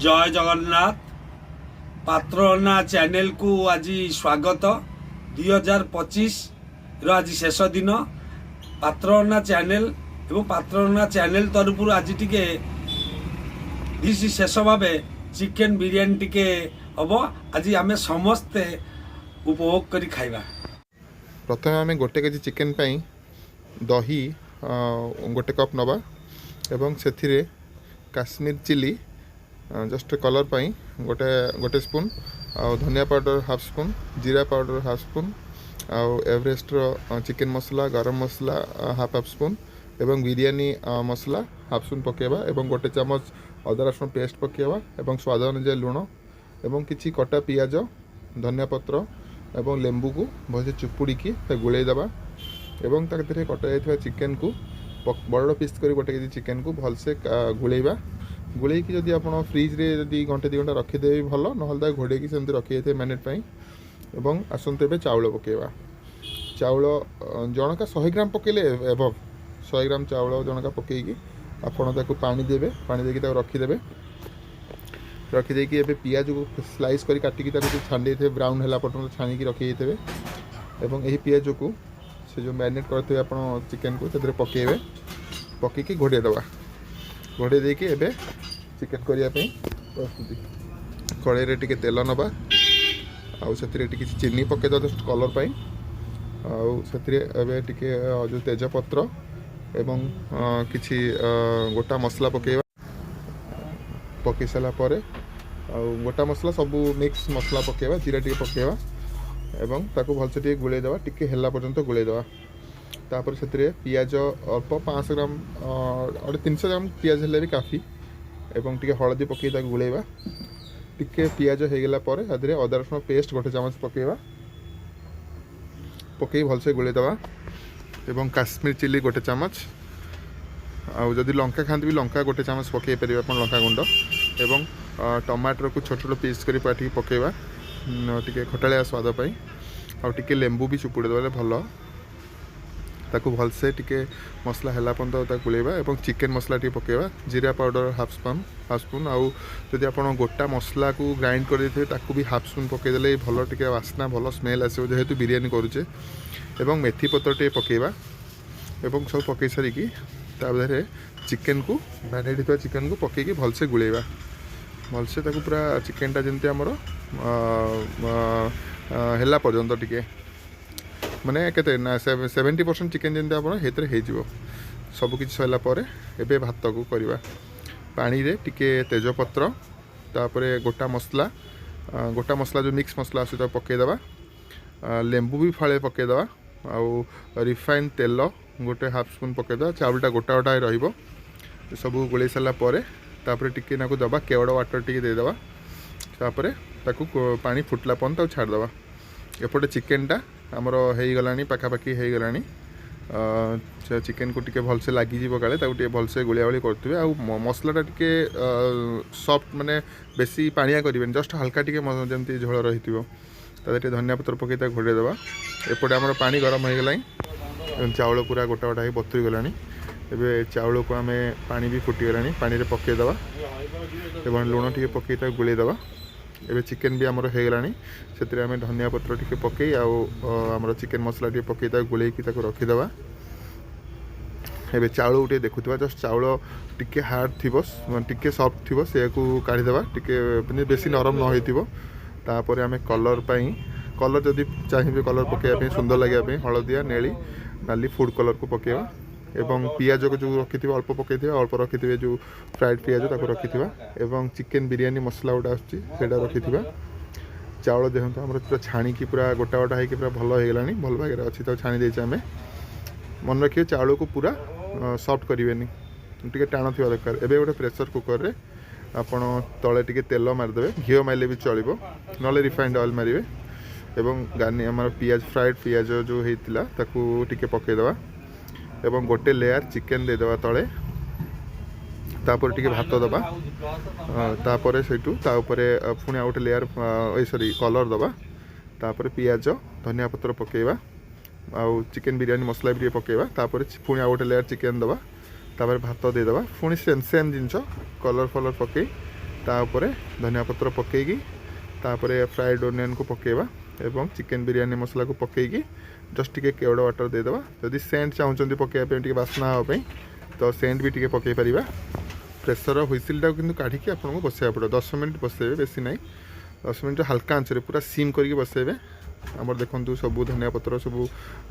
जय जगन्नाथ पात्रना चैनल को आज स्वागत 2025 आज शेष दिन पात्रना चैनल एवं पात्रना चैनल तरफ आज टिके शेष भाव चिकेन बिरियानी टिके हम आज आम समस्ते उपभोग करी खाइबा। प्रथम आम गोटे केजी चिकेन पाई दही गोटे कप नवा एवं से काश्मीर चिली जस्ट कलर पाई गोटे गोटे स्पून धनिया पाउडर हाफ स्पून जीरा powder half spoon Everest chicken मसला गरम मसला हाफ स्पून एवं बिरयानी मसला हाफ स्पून पकेबा एवं गोटे चमच अदा रसुण पेस्ट पकेबा एवं स्वाद अनुसार लुण एवं किछि कटा पियाज धनिया पत्र एवं लेंबू को भलसे चुपुड़ी की गुड़े दबा एवं ताकि कटा जाइथिबा चिकेन को बड़ पीस कर गोटे केजी चिकेन को भलसे गुड़ेबा गुड़े कि जदि आप फ्रिज रे जदि घंटे 2 घंटा रखिदेवे भल ना घोड़े की सेमती रखी मैनेट एवं आसते ए चाउल पकेबा चाउल जनका 100 ग्राम पकेले एभव 100 ग्राम चाउल जनका पकईकी आपड़ पानी देवे पानी देकी रखिदेवे रखिदेकी एबे पियाज को स्लाइस कर काटिकी छाणी थे ब्राउन है पर्यटन छाणी रखी एवं यही पियाज को से जो मैरिनेट करते आप चिकेन को पकेबे पकईकी घोड़े दबा घोड़े देकी एबे चिकेन करने प्रस्तुति कड़ाई रे टिके तेल नबा आउ से चीनी पकेद जस्ट कलर पाई आउ टिके जो तेजपत्र एवं किछि गोटा मसला पकेबा पकई सारा पर गोटा मसला सब मिक्स मसला पकेबा जीरा टिके पकेबा एवं ताको भलसे टिके गुड़े दवा टिके हेला पर्यंत गुड़े दवा तापर से पियाज अल्प 500 ग्राम 300 ग्राम पियाज हेल्ले भी काफ़ी एवं टिके हलदी पकई गुड़ेबा टिके पियाज हो गला अदा रसुण पेस्ट गोटे चामच पकेबा पकई भलसे गुड़े दवा एवं काश्मीर चिली गोटे चामच आउ जदि लंका खाते भी लंका गोटे चामच पकई पारे आप लंका गुंड एवं टमाटर को छोट छोट पीस कर पकेबा टिके खटालिया स्वाद पाई आउ टिके लेंबू भी चुपुड़ी देले भल ताकू भलसे टिके मसला है पर्यटन गुलेबा एवं चिकेन मसला टी पकेबा जीरा पाउडर हाफ स्पून आउ जदि आप गोटा मसला को ग्राइंड कर ताकू भी हाफ स्पून पकईदे भल टिके वासना भल स्मेल आसो जेहेतु बिरयानी करुचे एवं मेथी पत्र टे पकेबा एवं सब पकई सारिकी तादे चिकेन को मैरिनेट चिकेन को पकईकी भलसे गुलेबा भलसे ताकू पूरा चिकेनटा जमती आमर है पर्यंत टिके माने केते ना 70% चिकेन जमती आप हो सबकि सरलापर एबे भात को करवा पानी रे टिके तेजपत्र तापर गोटा मसला जो मिक्स मसला आस पकईदबा लेंबू भी फाड़े पकईदबा आउ रिफाइन तेल गोटे हाफ स्पून पकईदबा चाउलटा गोटा गोटा रहिबो सब गोले सारापर तापर टिके नाकु दबा केवड़ वाटर टिके देदबा तापर ताकू पानी फुटला पर्यंत छाड़दबा एपटे चिकेनटा आमर हो गलानी पाखापाखि हो गलानी चिकेन को टिके भलसे लगिज काले टे भलसे गुलिया गुली करते आउ मसलाटा टिके सॉफ्ट माने बेसी पानिया करें जस्ट हल्का टिके जमती झोल रही टे धनिया पत्र पकई घोड़े देवा एपटे आमर पानी गरम हो गलानी चाउल पूरा गोटा गोटा ही बतुरी गलानी एबे चाउल को आम पानी भी फुटीगलानी पानी रे पकईदबा एवं लुण टिके पकई गुले दबा एबे चिकेन भी आमर हो गलानी से आम धनिया पत्र टिके पकई आमर चिकेन मसला टिके पकई गुलेकी रखीदबा एबे चाउल उठे देखुवा जस्ट चाउल टिके हार्ड थी टिके सॉफ्ट थी से काढ़ीदबा टिके बेसी नरम न हो तापर आम कलर पाई कलर जदि चाहिए कलर पकड़ा सुंदर लगे हलदिया नेली नाली फूड कलर को पकेबा एवं पियाज को जो रखी अल्प पकई अल्प रखी जो फ्राइड पियाज रखी एवं चिकेन बिरयानी मसला गोटा आसा रखी चाउल देखो आम पूरा छाणी की पूरा गोटा गोटा होगी पूरा भल हो गलानी भल भाग अच्छी छाणी देचे आम मन रखिए चाउल को पूरा सॉफ्ट करें टे टाण थी दरकार एवं गोटे प्रेसर कुकर रे आपण तले टिके तेल मारिदेवे घी मारे भी चलो ना रिफाइंड ऑयल मारे एवं गार्नि आम पियाज फ्राइड पियाज जो होता टिके पकईदबा एवं गोटे लेयर चिकेन देदेबा तले तापर टिके भात दबा तापर सेठू पुणी आ गोटे लेयर सॉरी कलर दबा तापर पियाज धनिया पत्र पकेबा आउ चिकेन बिरयानी मसला भी पकेबा तापर पुणी आ गोटे लेयर चिकेन दबा तापर भात देदेबा पुणी सेम जिनस कलर फलर पकई तापर धनिया पत्र पकईकी तापर फ्राइड ओनियन को पकेबा एवं चिकेन बिरयानी मसला को पकईकी जस्ट टिके केवड़ा वाटर देदेबा जदि सेंट चाहूँगी पकेबा टिके बास्ना हाँपी तो सेंट भी टिके पकई पारिबा प्रेसर हुइसिलटा किंतु काढ़िकी आपको बसैया पड़ो 10 मिनट बसैबे बेसी ना 10 मिनट हल्का आंचरे पूरा सीम करके बसैबे आमर देखु सब धनिया पत्र सब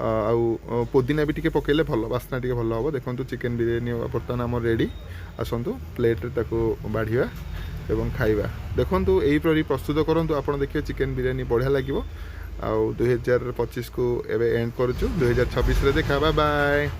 आउ पुदीना भी टिके पकेले भल बास्ना टिके भल हम देखु चिकेन बिरयानी बर्तमान आम रेडी आसतु प्लेट ताको बाढ़िया एवं खाइबा देखु यहीपरि प्रस्तुत करूँ आप देखिए चिकेन बिरयानी बढ़िया लगे आउ 2025 को एवं एंड करुचु 2026 देखा बाय।